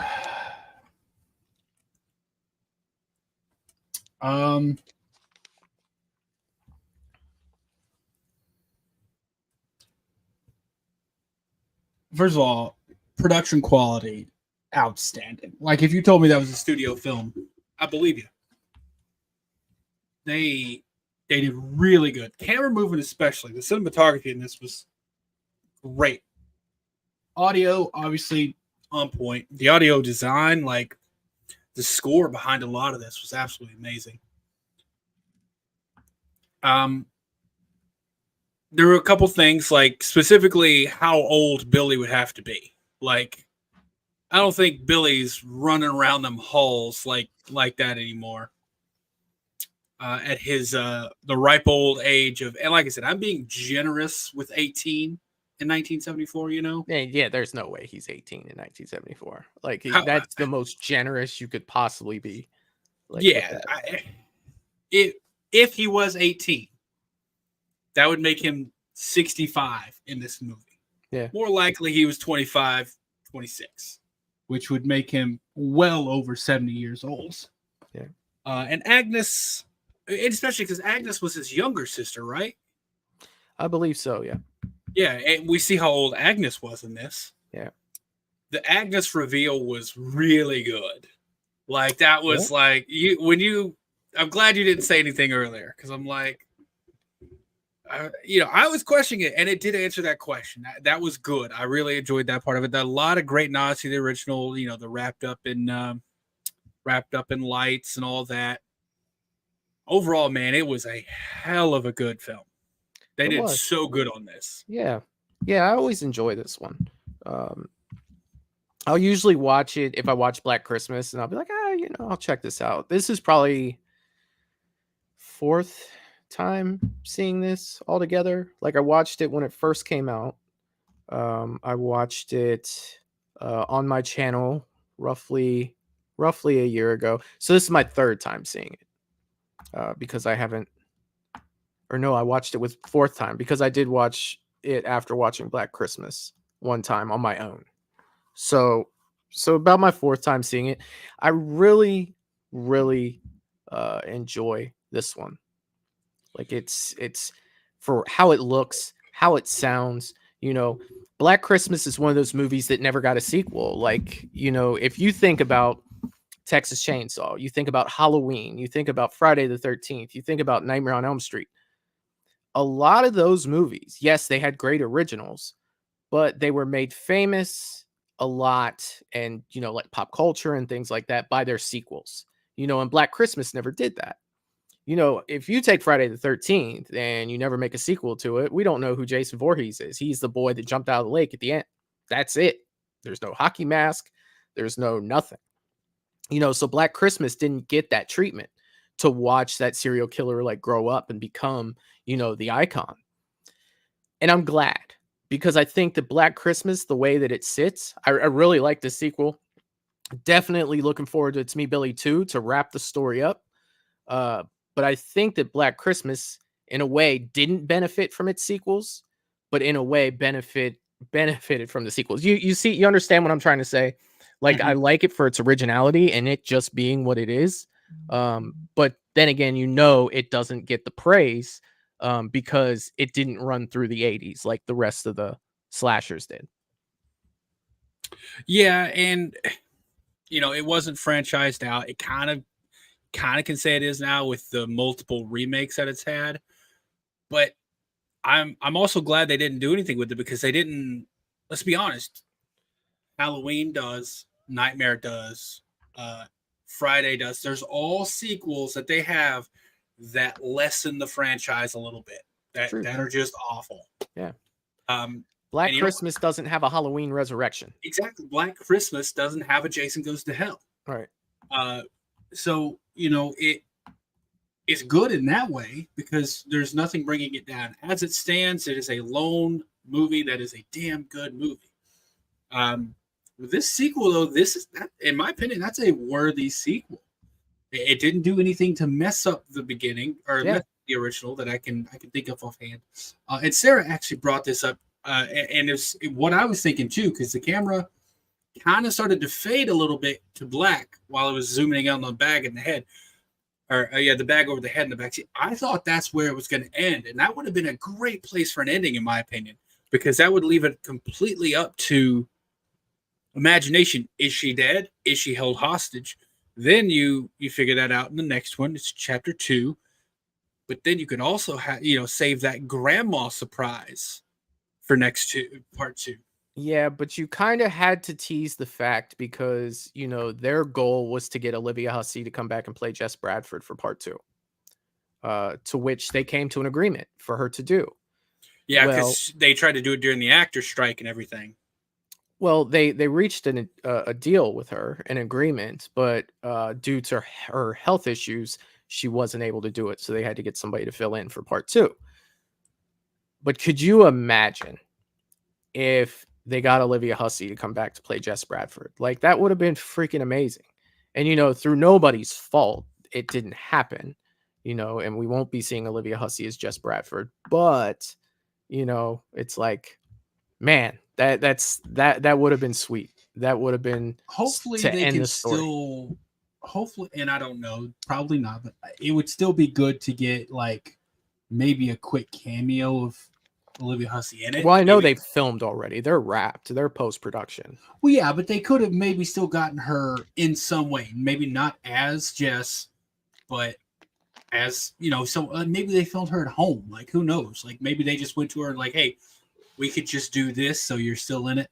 First of all, production quality, outstanding. Like, if you told me that was a studio film, I believe you. They did really good. Camera movement, especially. The cinematography in this was great. Audio, obviously, on point. The audio design, like, the score behind a lot of this was absolutely amazing. There were a couple things, like specifically how old Billy would have to be. Like, I don't think Billy's running around them halls like that anymore. At his the ripe old age of, and like I said, I'm being generous with 18 in 1974. You know, yeah. There's no way he's 18 in 1974. Like that's the most generous you could possibly be. Like, yeah, if he was 18. That would make him 65 in this movie. Yeah. More likely he was 25, 26, which would make him well over 70 years old. Yeah. And Agnes, especially because Agnes was his younger sister, right? I believe so, yeah. Yeah, and we see how old Agnes was in this. Yeah. The Agnes reveal was really good. Like, that was like, I'm glad you didn't say anything earlier, because I'm like, I was questioning it, and it did answer that question. That was good. I really enjoyed that part of it. A lot of great nods to the original. The wrapped up in lights and all that. Overall, man, it was a hell of a good film. They did so good on this. Yeah, I always enjoy this one. I'll usually watch it if I watch Black Christmas, and I'll be like, I'll check this out. This is probably fourth time seeing this all together. Like, I watched it when it first came out. I watched it on my channel roughly a year ago. So this is my third time seeing it because I watched it with fourth time because I did watch it after watching Black Christmas one time on my own. So about my fourth time seeing it, I really, really enjoy this one. Like, it's for how it looks, how it sounds. Black Christmas is one of those movies that never got a sequel. Like, if you think about Texas Chainsaw, you think about Halloween, you think about Friday the 13th, you think about Nightmare on Elm Street. A lot of those movies, yes, they had great originals, but they were made famous a lot and, like pop culture and things like that by their sequels. And Black Christmas never did that. If you take Friday the 13th and you never make a sequel to it, we don't know who Jason Voorhees is. He's the boy that jumped out of the lake at the end. That's it. There's no hockey mask. There's no nothing. So Black Christmas didn't get that treatment to watch that serial killer like grow up and become, the icon. And I'm glad, because I think that Black Christmas, the way that it sits, I really like the sequel. Definitely looking forward to It's Me, Billy 2 to wrap the story up. But I think that Black Christmas, in a way, didn't benefit from its sequels, but in a way benefited from the sequels. You understand what I'm trying to say? Like, I like it for its originality and it just being what it is. But then again, it doesn't get the praise because it didn't run through the 80s like the rest of the slashers did. Yeah, and it wasn't franchised out. It kind of can say it is now with the multiple remakes that it's had. But I'm also glad they didn't do anything with it, because they didn't. Let's be honest. Halloween does, Nightmare does, Friday does. There's all sequels that they have that lessen the franchise a little bit. That are just awful. Yeah. Black Christmas doesn't have a Halloween Resurrection. Exactly. Black Christmas doesn't have a Jason Goes to Hell. All right. So, it's good in that way because there's nothing bringing it down. As it stands, it is a lone movie that is a damn good movie. With this sequel, though, in my opinion, that's a worthy sequel. It didn't do anything to mess up the beginning or mess up the original that I can think of offhand. And Sarah actually brought this up, and it's what I was thinking too, because the camera kind of started to fade a little bit to black while it was zooming in on the bag in the head. The bag over the head in the back seat. I thought that's where it was going to end, and that would have been a great place for an ending, in my opinion, because that would leave it completely up to imagination. Is she dead? Is she held hostage? Then you figure that out in the next one. It's chapter 2, but then you can also save that grandma surprise for part 2. Yeah, but you kind of had to tease the fact because, their goal was to get Olivia Hussey to come back and play Jess Bradford for part 2, to which they came to an agreement for her to do. Yeah, because they tried to do it during the actor strike and everything. Well, they reached a deal with her, an agreement, but due to her health issues, she wasn't able to do it. So they had to get somebody to fill in for part 2. But could you imagine if they got Olivia Hussey to come back to play Jess Bradford? Like, that would have been freaking amazing. And, through nobody's fault, it didn't happen, and we won't be seeing Olivia Hussey as Jess Bradford. But, it's like, man, that would have been sweet. That would have been hopefully to they end can the story. still hopefully, and I don't know, probably not, but it would still be good to get like maybe a quick cameo of Olivia Hussey in it. Well, I know they've filmed already. They're wrapped. They're post-production. Well, yeah, but they could have maybe still gotten her in some way. Maybe not as Jess, but as, maybe they filmed her at home. Like, who knows? Like, maybe they just went to her and like, hey, we could just do this so you're still in it.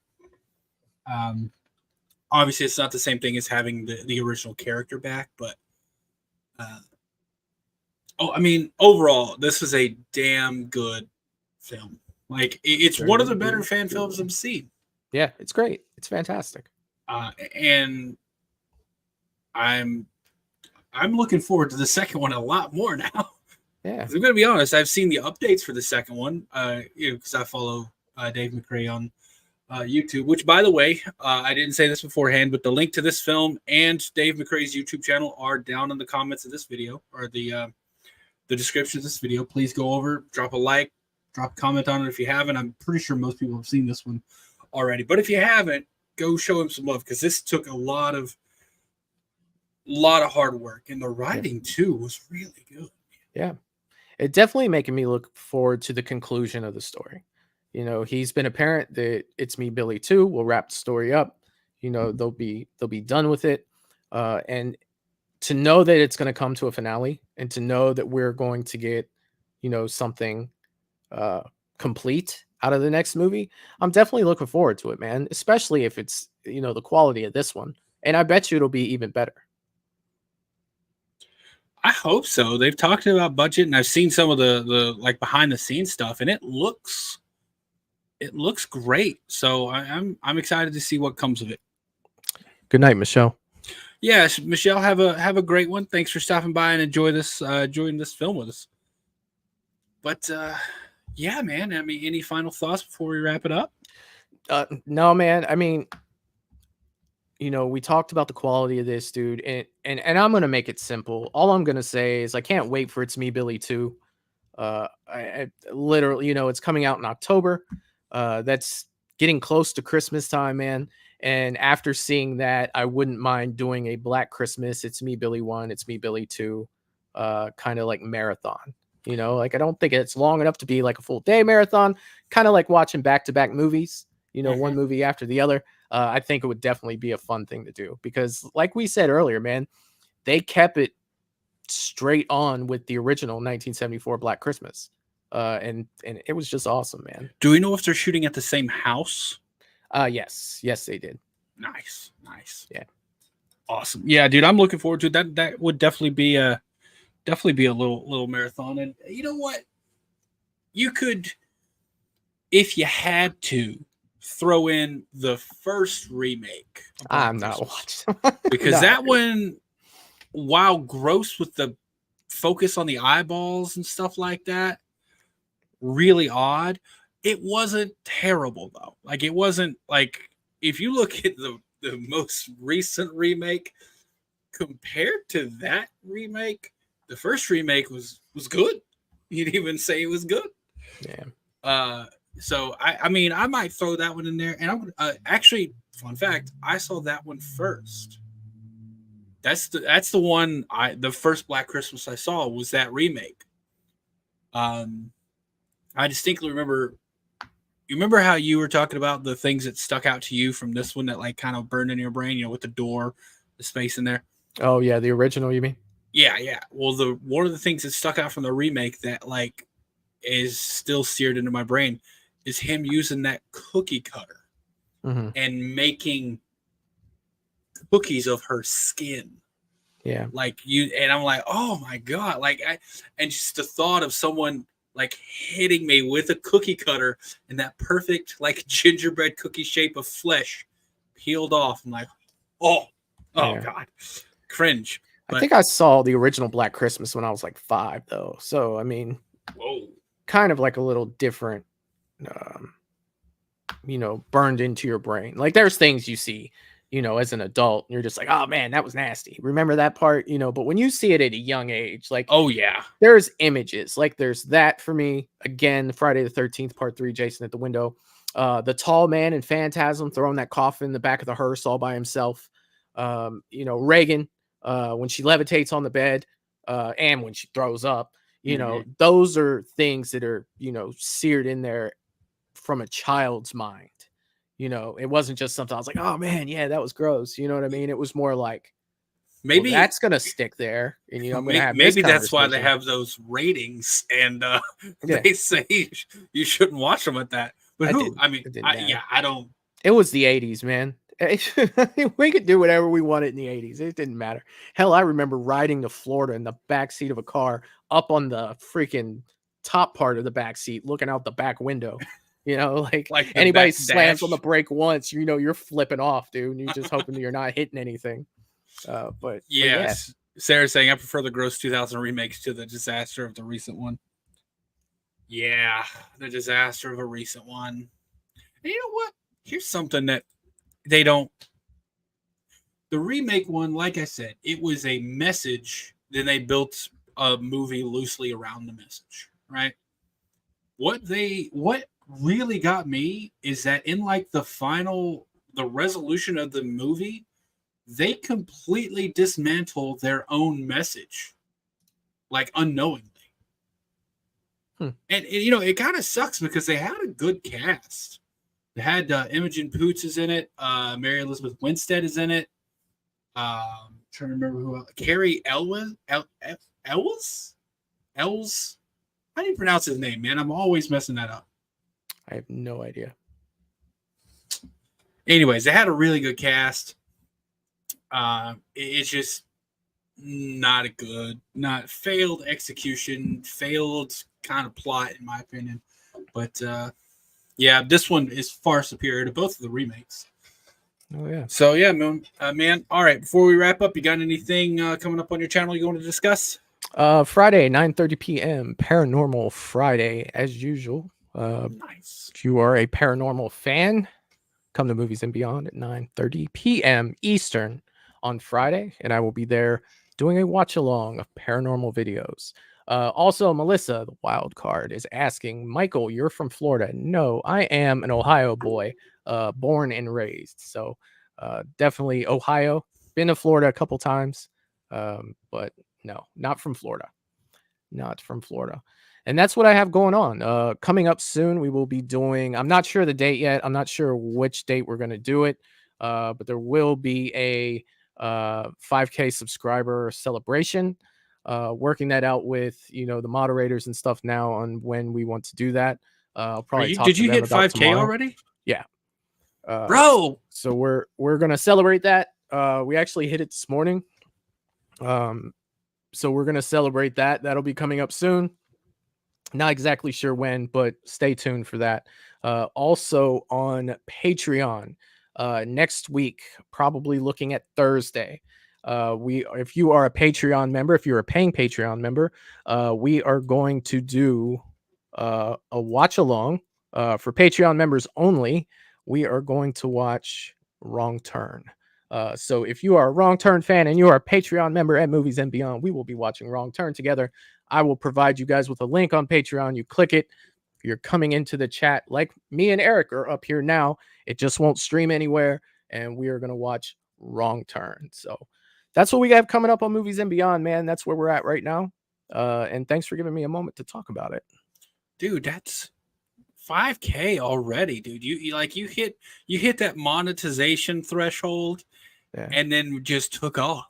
Obviously, it's not the same thing as having the original character back, but overall, this was a damn good film. Like, it's one of the better fan films I've seen. Yeah, it's great. It's fantastic. And I'm looking forward to the second one a lot more now. Yeah, I'm gonna be honest. I've seen the updates for the second one, because I follow Dave McRae on YouTube. Which, by the way, I didn't say this beforehand, but the link to this film and Dave McRae's YouTube channel are down in the comments of this video, or the description of this video. Please go over, drop a like, drop a comment on it if you haven't. I'm pretty sure most people have seen this one already, but if you haven't, go show him some love, because this took a lot of hard work, and the writing too was really good. Yeah, it definitely making me look forward to the conclusion of the story. He's been apparent that It's Me, Billy 2 will wrap the story up. They'll be done with it, and to know that it's going to come to a finale, and to know that we're going to get something complete out of the next movie, I'm definitely looking forward to it, man. Especially if it's the quality of this one, and I bet you it'll be even better. I hope so. They've talked about budget, and I've seen some of the like behind the scenes stuff, and it looks great. So I'm excited to see what comes of it. Good night, Michelle. Yes, Michelle, have a great one. Thanks for stopping by and enjoying this film with us. But yeah, man. I mean, any final thoughts before we wrap it up? No, man. I mean, we talked about the quality of this, dude, and I'm gonna make it simple. All I'm gonna say is I can't wait for It's Me, Billy 2. I literally, it's coming out in October. That's getting close to Christmas time, man. And after seeing that, I wouldn't mind doing a Black Christmas, It's Me, Billy 1, It's Me, Billy 2, kind of like marathon. Like, I don't think it's long enough to be like a full day marathon, kind of like watching back-to-back movies, one movie after the other. I think it would definitely be a fun thing to do, because like we said earlier, man, they kept it straight on with the original 1974 Black Christmas. And it was just awesome, man. Do we know if they're shooting at the same house? Yes, they did. Nice. Yeah. Awesome. Yeah, dude, I'm looking forward to that. That would definitely be a little marathon. And you know what? You could, if you had to, throw in the first remake. I'm not watching because that one, while gross with the focus on the eyeballs and stuff like that, really odd. It wasn't terrible though. Like it wasn't like if you look at the most recent remake compared to that remake, the first remake was good. You'd even say it was good. Yeah. So I mean I might throw that one in there, and I'm actually, fun fact, I saw that one first. That's the one the first Black Christmas I saw was that remake. I distinctly remember. You remember how you were talking about the things that stuck out to you from this one that like kind of burned in your brain, with the door, the space in there? Oh yeah, the original, you mean? Yeah. Well, one of the things that stuck out from the remake that like is still seared into my brain is him using that cookie cutter and making cookies of her skin. Yeah. Like and I'm like, oh my God. And just the thought of someone like hitting me with a cookie cutter and that perfect like gingerbread cookie shape of flesh peeled off. I'm like, oh yeah. God, cringe. I think I saw the original Black Christmas when I was like 5 though. So, I mean, kind of like a little different, burned into your brain. Like there's things you see, as an adult, you're just like, oh man, that was nasty. Remember that part, but when you see it at a young age, like, oh yeah, there's images. Like there's that for me. Again, Friday the 13th, part 3, Jason at the window. The tall man in Phantasm throwing that coffin in the back of the hearse all by himself. Reagan, when she levitates on the bed, and when she throws up, those are things that are, seared in there from a child's mind. It wasn't just something I was like, oh man, yeah, that was gross. You know what I mean? It was more like, maybe that's gonna stick there, and I'm gonna have maybe that's why they have those ratings, and they say you shouldn't watch them at that. But I don't. It was the 80s, man. We could do whatever we wanted in the 80s. It didn't matter. Hell, I remember riding to Florida in the back seat of a car, up on the freaking top part of the back seat, looking out the back window. Like anybody slams on the brake once, you're flipping off, dude. And you're just hoping that you're not hitting anything. But yes, Sarah's saying I prefer the gross 2000 remakes to the disaster of the recent one. Yeah, the disaster of a recent one. And you know what? Here's something that they don't. The remake one, like I said, it was a message. Then they built a movie loosely around the message, right? What really got me is that in like the resolution of the movie, they completely dismantle their own message, like unknowingly. And it kind of sucks because they had a good cast. They had Imogen Poots is in it. Mary Elizabeth Winstead is in it. Trying to remember who else. Carrie Elwes? Els? How do you pronounce his name, man? I'm always messing that up. I have no idea. Anyways, they had a really good cast. It's just not failed execution, failed kind of plot, in my opinion. But yeah, this one is far superior to both of the remakes. Oh yeah. So yeah, man. All right, before we wrap up, you got anything coming up on your channel you want to discuss? Friday, 9:30 p.m. Paranormal Friday, as usual. Nice. If you are a paranormal fan, come to Movies and Beyond at 9:30 p.m. Eastern on Friday, and I will be there doing a watch along of paranormal videos. Also, Melissa, the wild card, is asking, Michael, you're from Florida. No, I am an Ohio boy, born and raised. So definitely Ohio. Been to Florida a couple times, but no, not from Florida. Not from Florida. And that's what I have going on. Coming up soon, we will be doing, I'm not sure the date yet. I'm not sure which date we're going to do it, but there will be a 5K subscriber celebration. Working that out with the moderators and stuff now on when we want to do that. I'll probably did you hit 5K tomorrow. already? Yeah, bro. So we're gonna celebrate that. We actually hit it this morning. So we're gonna celebrate that. That'll be coming up soon. Not exactly sure when, but stay tuned for that. Also on Patreon next week, probably looking at Thursday. If you are a Patreon member, if you're a paying Patreon member, we are going to do a watch along for Patreon members only. We are going to watch Wrong Turn. So if you are a Wrong Turn fan and you are a Patreon member at Movies and Beyond, we will be watching Wrong Turn together. I will provide you guys with a link on Patreon. You click it. You're coming into the chat like me and Eric are up here now. It just won't stream anywhere. And we are going to watch Wrong Turn. So that's what we have coming up on Movies and Beyond, man. That's where we're at right now. And thanks for giving me a moment to talk about it. Dude, that's 5K already, dude. You hit that monetization threshold and then just took off.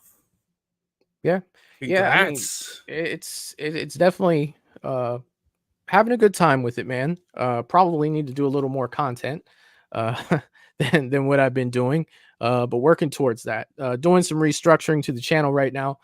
Yeah. Congrats. Yeah, I mean, it's definitely having a good time with it, man. Probably need to do a little more content than what I've been doing. But working towards that. Doing some restructuring to the channel right now.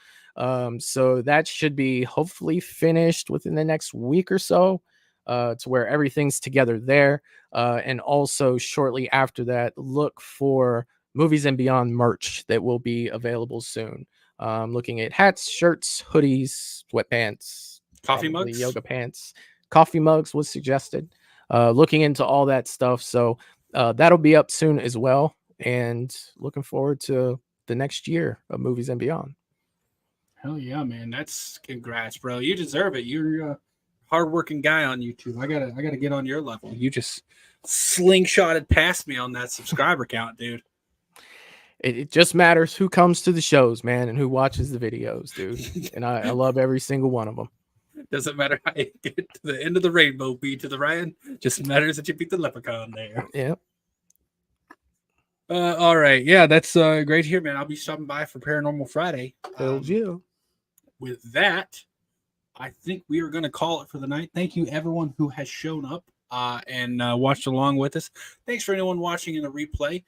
So that should be hopefully finished within the next week or so. To where everything's together there. And also shortly after that, look for Movies and Beyond merch that will be available soon. Looking at hats, shirts, hoodies, sweatpants, coffee probably mugs, yoga pants, coffee mugs was suggested. Looking into all that stuff. So that'll be up soon as well. And looking forward to the next year of Movies and Beyond. Hell yeah, man. That's congrats, bro. You deserve it. You're hardworking guy on YouTube. I gotta get on your level. You just slingshotted past me on that subscriber count, dude. It just matters who comes to the shows, man, and who watches the videos, dude. And I love every single one of them. Doesn't matter how you get to the end of the rainbow, beat to the right. Just matters that you beat the leprechaun there. Yeah. All right. Yeah, that's great to hear, man. I'll be stopping by for Paranormal Friday. Hell yeah. With that, I think we are going to call it for the night. Thank you, everyone who has shown up and watched along with us. Thanks for anyone watching in the replay.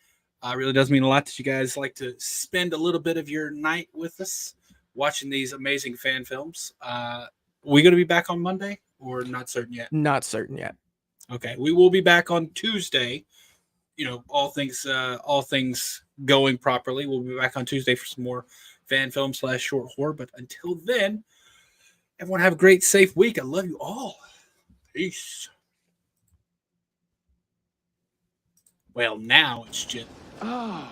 It really does mean a lot that you guys like to spend a little bit of your night with us watching these amazing fan films. We going to be back on Monday or not certain yet? Not certain yet. Okay. We will be back on Tuesday. You know, all things going properly. We'll be back on Tuesday for some more fan film / short horror. But until then, everyone have a great, safe week. I love you all. Peace. Well, now it's just... Oh.